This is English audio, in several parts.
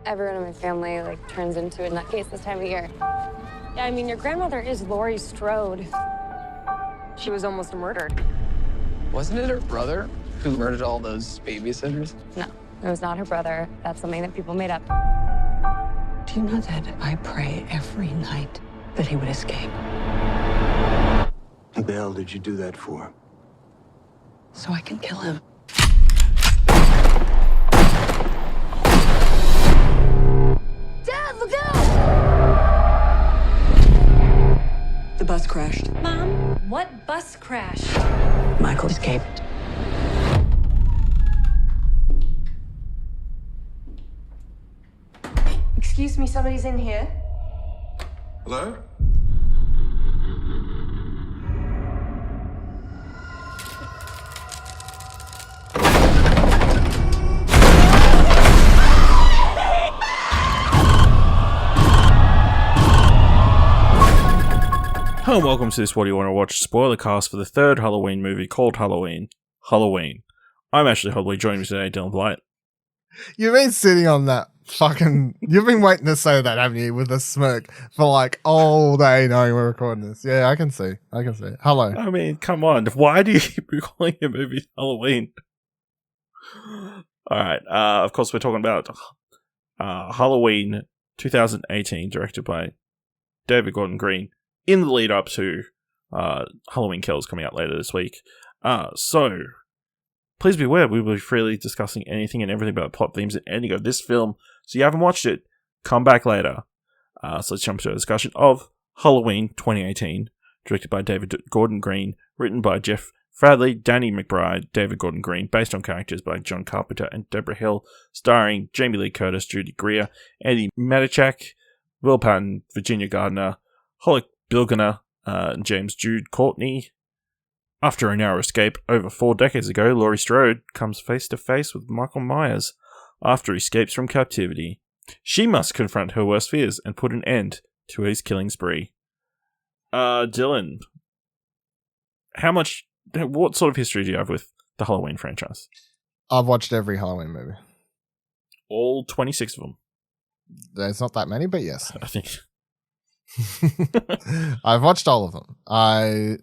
Everyone in my family, like, turns into a nutcase this time of year. Yeah, I mean, your grandmother is Laurie Strode. She was almost murdered. Wasn't it her brother who murdered all those babysitters? No, it was not her brother. That's something that people made up. Do you know that I pray every night that he would escape? What the hell did you do that for? So I can kill him. Dad, look out! The bus crashed. Mom, what bus crashed? Michael escaped. Excuse me, somebody's in here. Hello? Hello and welcome to this What Do You Want to Watch Spoilercast for the third Halloween movie called Halloween. I'm Ashley Hobley, joining me today, Dylan Blight. You've been sitting on that fucking... You've been waiting to say that, haven't you, with a smirk for like all day knowing we're recording this. Yeah, I can see. Hello. I mean, come on. Why do you keep calling your movie Halloween? Alright, of course we're talking about Halloween 2018, directed by David Gordon Green, in the lead up to Halloween Kills coming out later this week. So, please be aware, we will be freely discussing anything and everything about the plot, themes, and ending of this film. So you haven't watched it, come back later. So let's jump to a discussion of Halloween 2018, directed by David Gordon Green, written by Jeff Fradley, Danny McBride, David Gordon Green, based on characters by John Carpenter and Debra Hill, starring Jamie Lee Curtis, Judy Greer, Andi Matichak, Will Patton, Virginia Gardner, Haluk, Bilginer, and James Jude, Courtney. After a narrow escape over 4 decades ago, Laurie Strode comes face to face with Michael Myers after he escapes from captivity. She must confront her worst fears and put an end to his killing spree. Dylan, what sort of history do you have with the Halloween franchise? I've watched every Halloween movie. All 26 of them. There's not that many, but yes. I think. I've watched all of them. I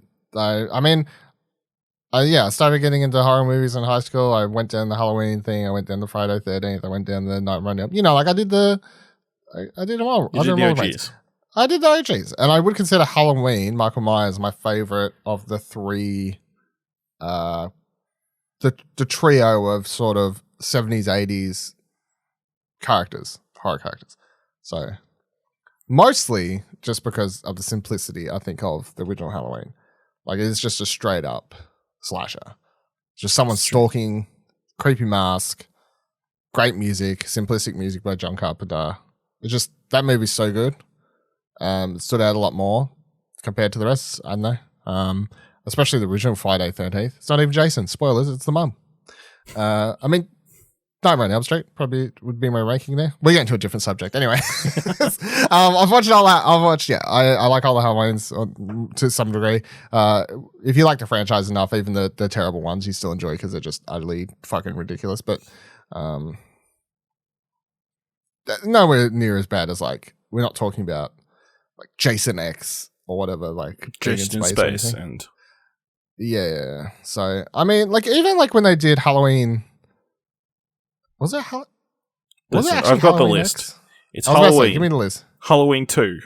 started getting into horror movies in high school. I went down the Halloween thing. I went down the Friday 13th. I went down the Night Running Up. You know, like I did them all. You did the OGs. I did the OGs. And I would consider Halloween, Michael Myers, my favorite of the three, the trio of sort of 70s, 80s horror characters. So, mostly just because of the simplicity, I think, of the original Halloween. Like, it's just a straight up slasher. Just someone stalking, creepy mask, great music, simplistic music by John Carpenter. It's just, that movie's so good. It stood out a lot more compared to the rest, I don't know. Especially the original Friday 13th. It's not even Jason. Spoilers, it's the mum. I mean, Night Running Up Street probably would be my ranking there. We're getting to a different subject. Anyway, I've watched all that. I like all the Halloweens to some degree. If you like the franchise enough, even the terrible ones, you still enjoy because they're just utterly fucking ridiculous. But nowhere near as bad as, like, we're not talking about like Jason X or whatever, like Jason in Space and yeah. So I mean, like, even like when they did Halloween. Was it Listen, actually I've got Halloween the list. X? It's I was about to say, Halloween. give me the list. Halloween 2.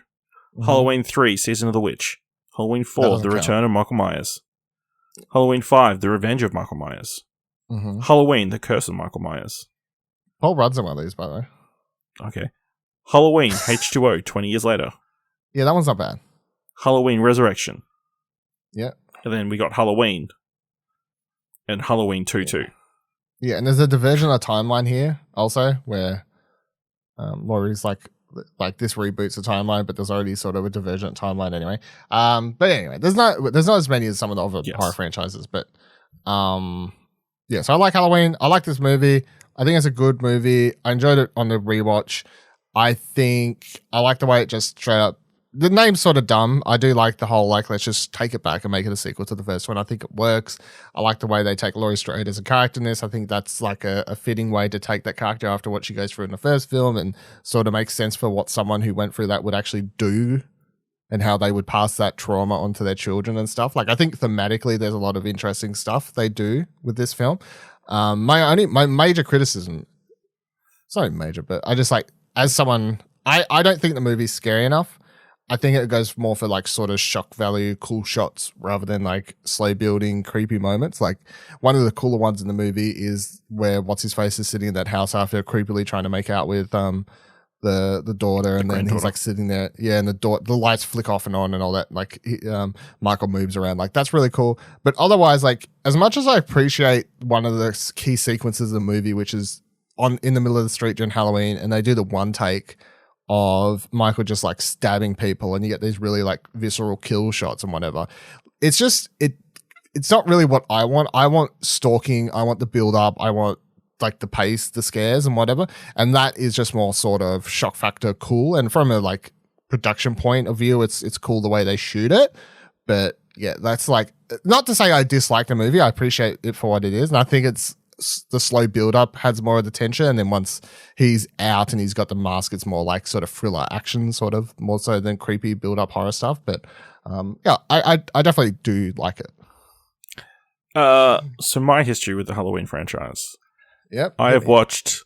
Halloween 3, Season of the Witch. Halloween 4, The Return of Michael Myers. Halloween 5, The Revenge of Michael Myers. Mm-hmm. Halloween, The Curse of Michael Myers. Paul Rudd's in one of these, by the way. Okay. Halloween, H2O, 20 years later. Yeah, that one's not bad. Halloween Resurrection. Yeah. And then we got Halloween. And Halloween 2-2. Yeah, and there's a diversion of timeline here also where Laurie's like this reboots the timeline, but there's already sort of a divergent timeline anyway. But anyway, there's not as many as some of the other horror franchises, but yeah, so I like Halloween. I like this movie. I think it's a good movie. I enjoyed it on the rewatch. I think I like the way it just straight up the name's sort of dumb. I do like the whole, like, let's just take it back and make it a sequel to the first one. I think it works. I like the way they take Laurie Strode as a character in this. I think that's like a fitting way to take that character after what she goes through in the first film, and sort of makes sense for what someone who went through that would actually do and how they would pass that trauma onto their children and stuff. Like, I think thematically there's a lot of interesting stuff they do with this film. My major criticism, it's not major, but I just like, as someone, I don't think the movie's scary enough. I think it goes more for like sort of shock value, cool shots rather than like slow building, creepy moments. Like, one of the cooler ones in the movie is where what's his face is sitting in that house after creepily trying to make out with the daughter, and then he's like sitting there, and the lights flick off and on and all that. Like, Michael moves around, like, that's really cool. But otherwise, like, as much as I appreciate one of the key sequences of the movie, which is in the middle of the street during Halloween, and they do the one take of Michael just like stabbing people, and you get these really like visceral kill shots and whatever. It's just it's not really what I want. I want stalking. I want the build up. I want like the pace, the scares and whatever. And that is just more sort of shock factor cool. And from a like production point of view, it's cool the way they shoot it. But yeah, that's like, not to say I dislike the movie. I appreciate it for what it is. And I think it's the slow build up has more of the tension. And then once he's out and he's got the mask, it's more like sort of thriller action, sort of more so than creepy build up horror stuff. But yeah, I definitely do like it. So my history with the Halloween franchise. Yep. I have watched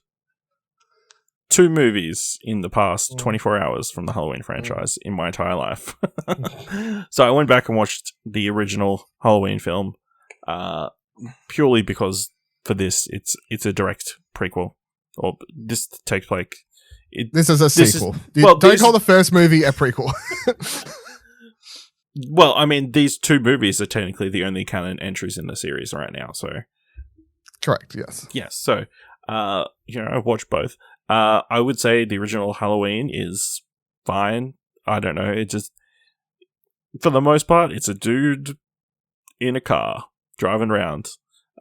2 movies in the past 24 hours from the Halloween franchise in my entire life. So I went back and watched the original Halloween film, purely because for this, it's a direct prequel. Or this takes like... This is a sequel. Don't call the first movie a prequel. Well, I mean, these 2 movies are technically the only canon entries in the series right now, so... Correct, yes. Yes, so, I've watched both. I would say the original Halloween is fine. I don't know, it just... For the most part, it's a dude in a car driving around,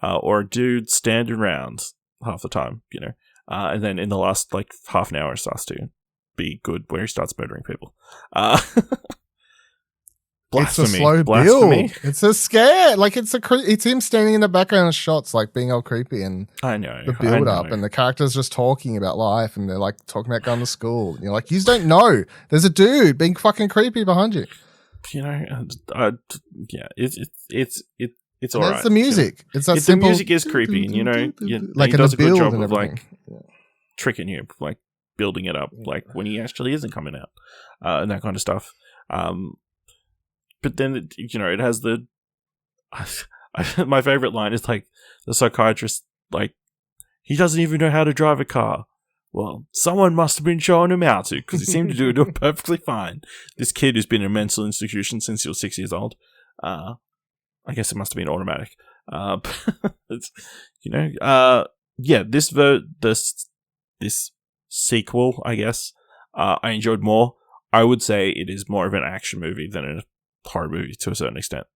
or a dude standing around half the time, and then in the last, like, half an hour, it starts to be good where he starts murdering people. Blasphemy. It's a slow build. It's a scare. Like, it's him standing in the background of shots, like being all creepy, and I know the build up, and the characters just talking about life, and they're like talking about going to school. And you're like, you don't know. There's a dude being fucking creepy behind you. Yeah, it's all right. That's the music. It's that simple. The music is creepy, and like he does a good job of like tricking you, like building it up, like when he actually isn't coming out, and that kind of stuff. But then, it has the... my favorite line is, like, the psychiatrist, like, he doesn't even know how to drive a car. Well, someone must have been showing him how to, because he seemed to do it perfectly fine. This kid who's been in a mental institution since he was 6 years old. I guess it must have been automatic. This sequel, I guess, I enjoyed more. I would say it is more of an action movie than a horror movie to a certain extent.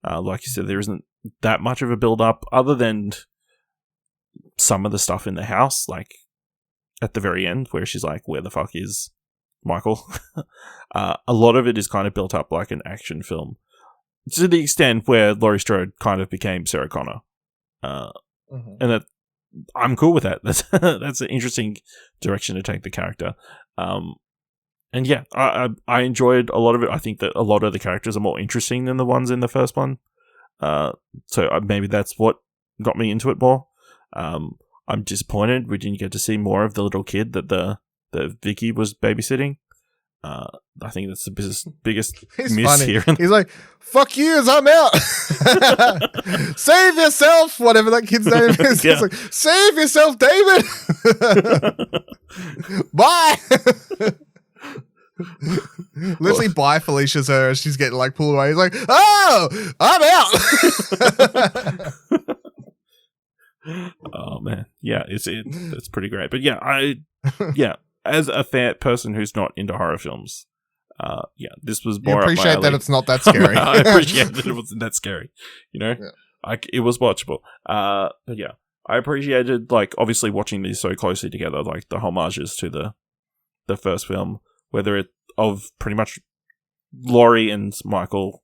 Like you said, there isn't that much of a build up other than some of the stuff in the house, like at the very end where she's like, where the fuck is Michael? A lot of it is kind of built up like an action film to the extent where Laurie Strode kind of became Sarah Connor. And that I'm cool with that. That's an interesting direction to take the character. And yeah, I enjoyed a lot of it. I think that a lot of the characters are more interesting than the ones in the first one. So maybe that's what got me into it more. I'm disappointed we didn't get to see more of the little kid that Vicky was babysitting. I think that's the biggest miss here. He's like, fuck you, as I'm out. Save yourself, whatever that kid's name is. Yeah. He's like, save yourself, David. Bye. Literally, bye, Felicia's her. She's getting like pulled away. He's like, oh, I'm out. Oh man, yeah, it's pretty great. But yeah, as a person who's not into horror films, this was more. You appreciate up my alley. that it's not that scary. I appreciate that it wasn't that scary. It was watchable. But yeah, I appreciated like obviously watching these so closely together, like the homages to the first film. Whether it of pretty much Laurie and Michael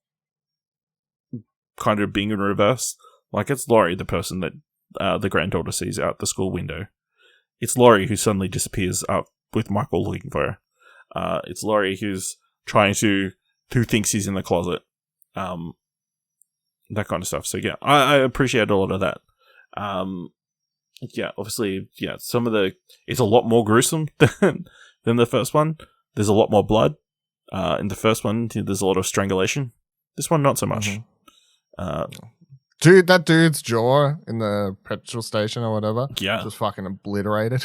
kind of being in reverse. Like, it's Laurie, the person that the granddaughter sees out the school window. It's Laurie who suddenly disappears up with Michael looking for her. It's Laurie who thinks he's in the closet. That kind of stuff. So yeah, I appreciate a lot of that. Yeah, obviously, yeah, it's a lot more gruesome than the first one. There's a lot more blood. In the first one, there's a lot of strangulation. This one, not so much. Dude, that dude's jaw in the petrol station or whatever, yeah, just fucking obliterated.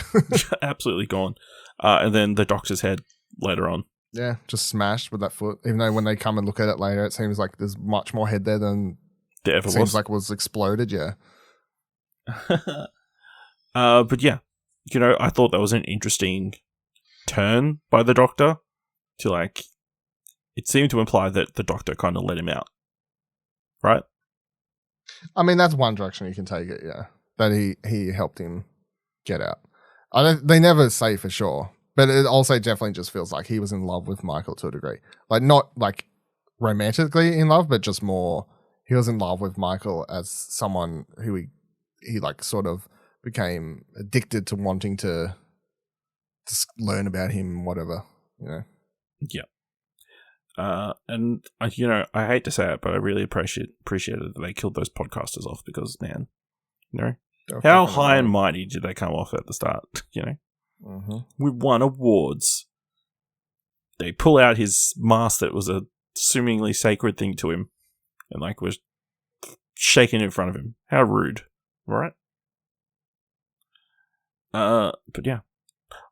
Absolutely gone. And then the doctor's head later on. Yeah, just smashed with that foot. Even though when they come and look at it later, it seems like there's much more head there than there ever was. Seems like it was exploded. Yeah. But yeah, I thought that was an interesting turn by the doctor to, like, it seemed to imply that the doctor kind of let him out, right? I mean, that's one direction you can take it, yeah. That he helped him get out. They never say for sure, but it also definitely just feels like he was in love with Michael to a degree. Like, not like romantically in love, but just more he was in love with Michael as someone who he like sort of became addicted to wanting to learn about him and whatever, Yeah. And I hate to say it, but I really appreciated that they killed those podcasters off because, man, how high and mighty did they come off at the start? We won awards. They pull out his mask that was a assumingly sacred thing to him, and like was shaking in front of him. How rude, right? But yeah,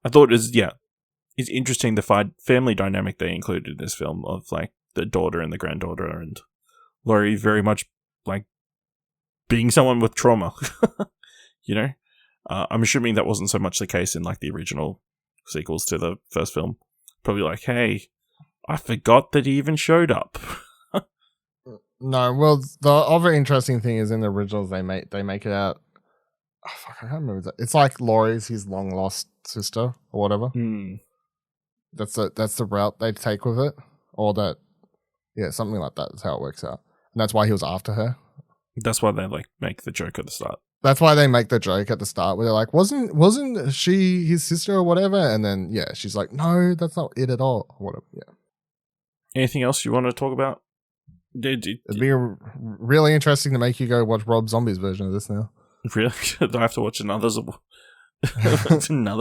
I thought it's interesting the family dynamic they included in this film of like the daughter and the granddaughter and Laurie very much like being someone with trauma. I'm assuming that wasn't so much the case in like the original sequels to the first film. Probably like, hey, I forgot that he even showed up. No, well, the other interesting thing is in the originals they make it out. Oh, fuck, I can't remember that. It's like Laurie's his long lost sister or whatever. That's the route they take with it, or that, yeah, something like that is how it works out, and that's why he was after her. That's why they like make the joke at the start. That's why they make the joke at the start where they're like, wasn't she his sister or whatever? And then yeah, she's like, no, that's not it at all. Or whatever. Yeah. Anything else you want to talk about? It'd be really interesting to make you go watch Rob Zombie's version of this now. Really? Do I have to watch another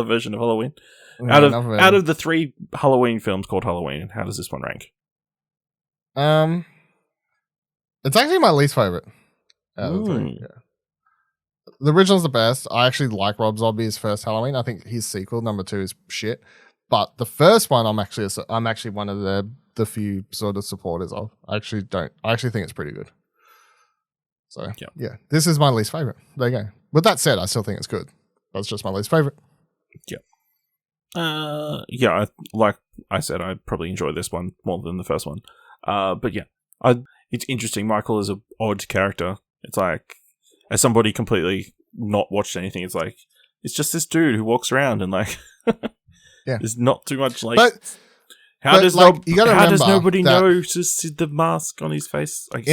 version of Halloween? Out of the 3 Halloween films called Halloween, how does this one rank? It's actually my least favorite. Out of the 3, yeah. The original's the best. I actually like Rob Zombie's first Halloween. I think his sequel, number 2, is shit. But the first one, I'm actually one of the few sort of supporters of. I actually think it's pretty good. So yeah, this is my least favorite. There you go. With that said, I still think it's good. That's just my least favorite. Yeah. Like I said, I probably enjoy this one more than the first one. But yeah, it's interesting. Michael is an odd character. It's like, as somebody completely not watched anything, it's like, it's just this dude who walks around and like, there's not too much like. How does nobody know to see the mask on his face? When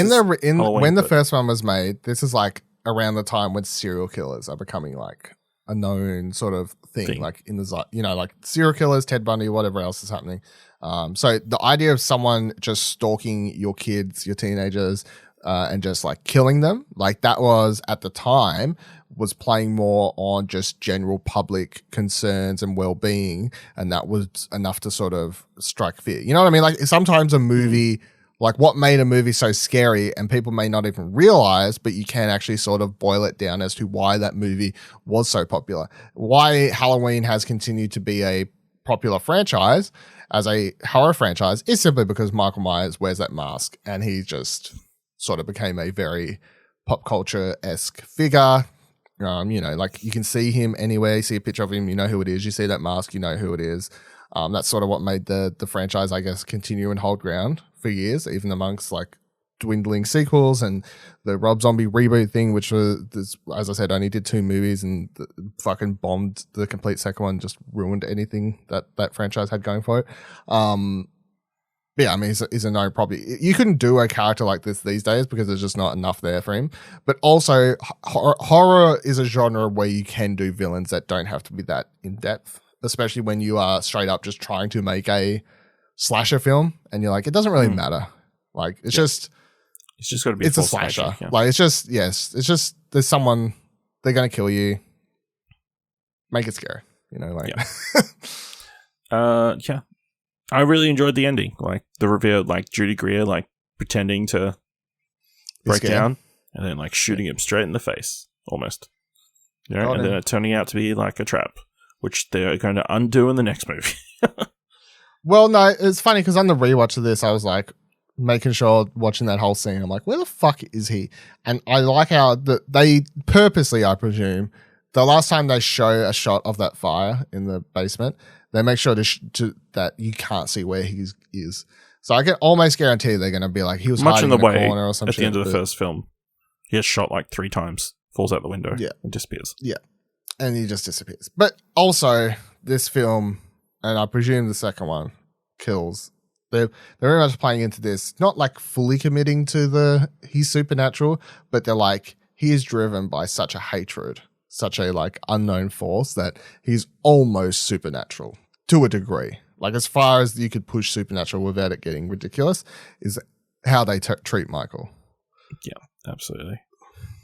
the first one was made, this is like around the time when serial killers are becoming like a known sort of thing. Like in the like serial killers, Ted Bundy, whatever else is happening. So the idea of someone just stalking your kids, your teenagers, and just like killing them, like that was at the time was playing more on just general public concerns and well-being, and that was enough to sort of strike fear. You know what I mean? Like sometimes a movie, like what made a movie so scary, and people may not even realize, but you can actually sort of boil it down as to why that movie was so popular. Why Halloween has continued to be a popular franchise as a horror franchise is simply because Michael Myers wears that mask, and he just sort of became a very pop culture-esque figure. Like you can see him anywhere, you see a picture of him, you know who it is. You see that mask, you know who it is. That's sort of what made the franchise, I guess, continue and hold ground for years, even amongst like dwindling sequels and the Rob Zombie reboot thing, which was, as I said, only did 2 movies and fucking bombed the complete second one, just ruined anything that franchise had going for it. But yeah, I mean, he's a known probably. You couldn't do a character like this these days because there's just not enough there for him. But also, horror is a genre where you can do villains that don't have to be that in depth, especially when you are straight up just trying to make a slasher film, and you're like, it doesn't really matter. Like, it's just got to be. It's a slasher. Yeah. Like, it's just there's someone, they're gonna kill you. Make it scary, like. Yeah. I really enjoyed the ending, like the reveal, like Judy Greer, like pretending to break down and then like shooting him straight in the face, almost. And then it turning out to be like a trap, which they're going to undo in the next movie. Well, no, it's funny because on the rewatch of this, I was like making sure, watching that whole scene, I'm like, where the fuck is he? And I like how they purposely, I presume, the last time they show a shot of that fire in the basement, they make sure that you can't see where he is. So I can almost guarantee they're going to be like, he was much hiding in the a way corner or some at shit. the end of the first film. He gets shot like 3 times, falls out the window, and disappears. Yeah, and he just disappears. But also, this film, and I presume the second one, kills. They're very much playing into this, not like fully committing to he's supernatural, but they're like, he is driven by such a hatred, such a like unknown force that he's almost supernatural to a degree. Like, as far as you could push supernatural without it getting ridiculous, is how they treat Michael. Yeah, absolutely.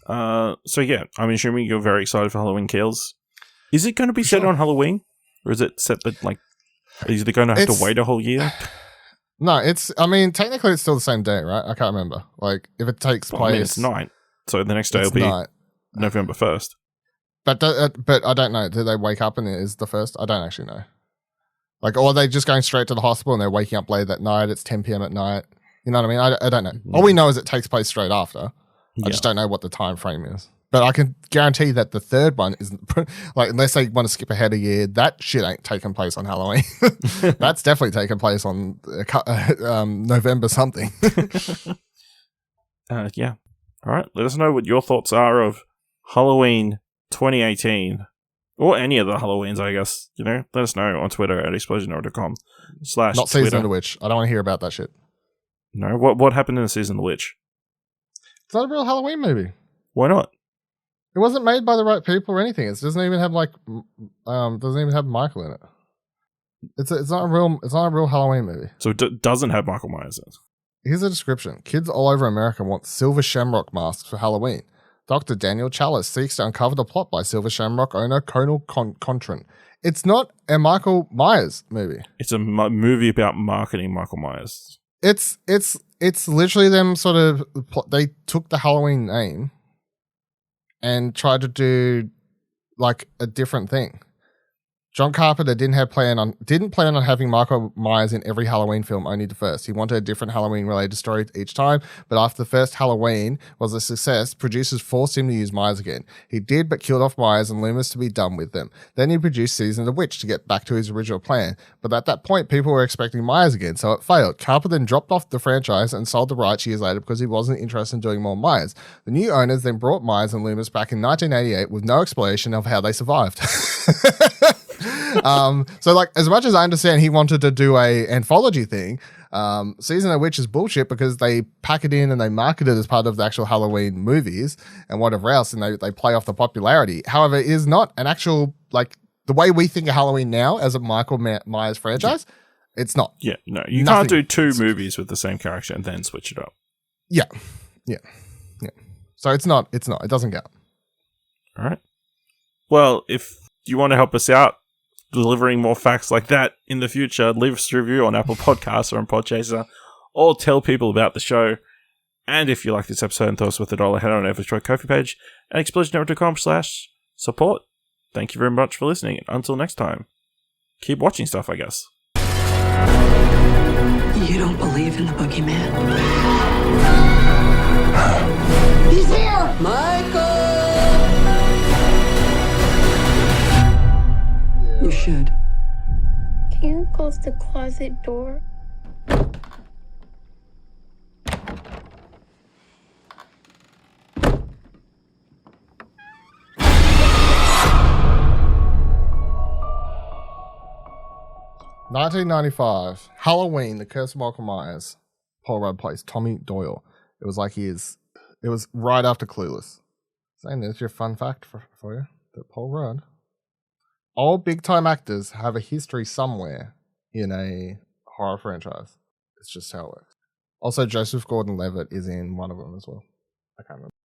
So yeah, I'm assuming you're very excited for Halloween Kills. Is it going to be set on Halloween, or is it set that like? Is they going to have to wait a whole year? No, technically it's still the same day, right? I can't remember. Like, if it takes place, it's night, so the next day will be November 1st. But I don't know. Do they wake up and it is the 1st? I don't actually know. Like, or are they just going straight to the hospital and they're waking up late that night? It's 10 p.m. at night. You know what I mean? I don't know. All we know is it takes place straight after. I just don't know what the time frame is. But I can guarantee that the third one isn't, like, unless they want to skip ahead a year, that shit ain't taking place on Halloween. That's definitely taking place on November something. Yeah. All right. Let us know what your thoughts are of Halloween 2018, or any of the Halloweens, I guess. Let us know on Twitter at explosionhour.com/. Not Season of the Witch. I don't want to hear about that shit. No, what happened in the Season of the Witch? It's not a real Halloween movie. Why not? It wasn't made by the right people or anything. It doesn't even have doesn't even have Michael in it. It's not a real Halloween movie. So it doesn't have Michael Myers in it. Here's a description. Kids all over America want silver shamrock masks for Halloween. Dr. Daniel Chalice seeks to uncover the plot by Silver Shamrock owner Conal Contrin. It's not a Michael Myers movie. It's a movie about marketing Michael Myers. It's literally them sort of, they took the Halloween name and tried to do like a different thing. John Carpenter didn't plan on having Michael Myers in every Halloween film, only the first. He wanted a different Halloween-related story each time, but after the first Halloween was a success, producers forced him to use Myers again. He did, but killed off Myers and Loomis to be done with them. Then he produced Season of the Witch to get back to his original plan, but at that point, people were expecting Myers again, so it failed. Carpenter then dropped off the franchise and sold the rights years later because he wasn't interested in doing more Myers. The new owners then brought Myers and Loomis back in 1988 with no explanation of how they survived. So like, as much as I understand he wanted to do a anthology thing, Season of the Witch is bullshit because they pack it in and they market it as part of the actual Halloween movies and whatever else, and they play off the popularity. However, it is not an actual, like, the way we think of Halloween now as a Michael Myers franchise. It's not. Yeah, no, you can't do 2 movies with the same character and then switch it up. Yeah. So it doesn't count. All right. Well, if you want to help us out delivering more facts like that in the future, leave us a review on Apple Podcasts or on Podchaser, or tell people about the show. And if you like this episode and thought us worth $1, head on over to our Ko-fi page at explosionhour.com/support. Thank you very much for listening. Until next time, keep watching stuff, I guess. You don't believe in the boogeyman? He's here! Michael! You should. Can you close the closet door? 1995. Halloween, The Curse of Michael Myers. Paul Rudd plays Tommy Doyle. It was right after Clueless. Saying there's your fun fact for you. That Paul Rudd. All big time actors have a history somewhere in a horror franchise. It's just how it works. Also, Joseph Gordon-Levitt is in one of them as well. I can't remember.